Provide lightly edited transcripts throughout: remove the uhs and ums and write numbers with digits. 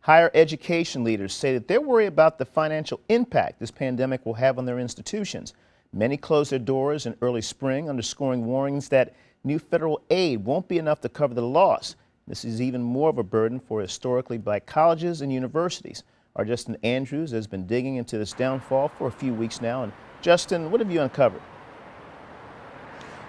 Higher education leaders say that they're worried about the financial impact this pandemic will have on their institutions. Many closed their doors in early spring, underscoring warnings that new federal aid won't be enough to cover the loss. This is even more of a burden for historically black colleges and universities. Our Justin Andrews has been digging into this downfall for a few weeks now. And Justin, what have you uncovered?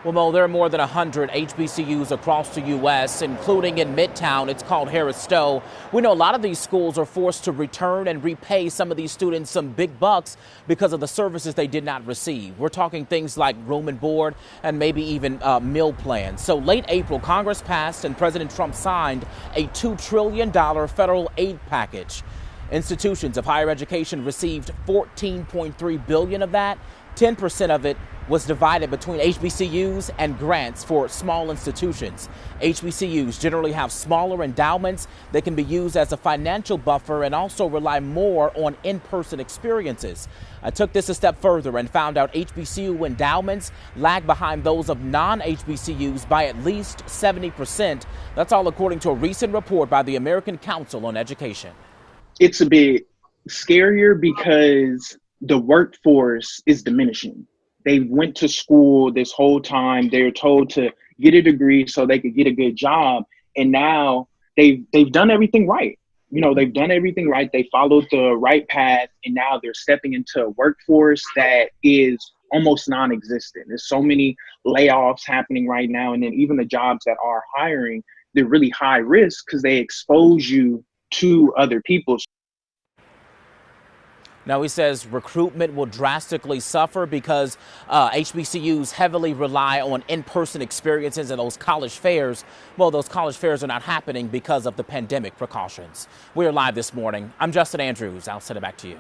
Well, Mo, there are more than 100 HBCUs across the U.S., including in Midtown. It's called Harris-Stowe. We know a lot of these schools are forced to return and repay some of these students some big bucks because of the services they did not receive. We're talking things like room and board and maybe even meal plans. So late April, Congress passed and President Trump signed a $2 trillion federal aid package. Institutions of higher education received $14.3 billion of that. 10% of it was divided between HBCUs and grants for small institutions. HBCUs generally have smaller endowments that can be used as a financial buffer and also rely more on in-person experiences. I took this a step further and found out HBCU endowments lag behind those of non-HBCUs by at least 70%. That's all according to a recent report by the American Council on Education. It's a bit scarier because the workforce is diminishing. They went to school this whole time. They're told to get a degree so they could get a good job. And now they've done everything right. You know, they've done everything right. They followed the right path. And now they're stepping into a workforce that is almost non-existent. There's so many layoffs happening right now. And then even the jobs that are hiring, they're really high risk because they expose you to other people. Now, he says recruitment will drastically suffer because HBCUs heavily rely on in-person experiences and those college fairs. Well, those college fairs are not happening because of the pandemic precautions. We are live this morning. I'm Justin Andrews. I'll send it back to you.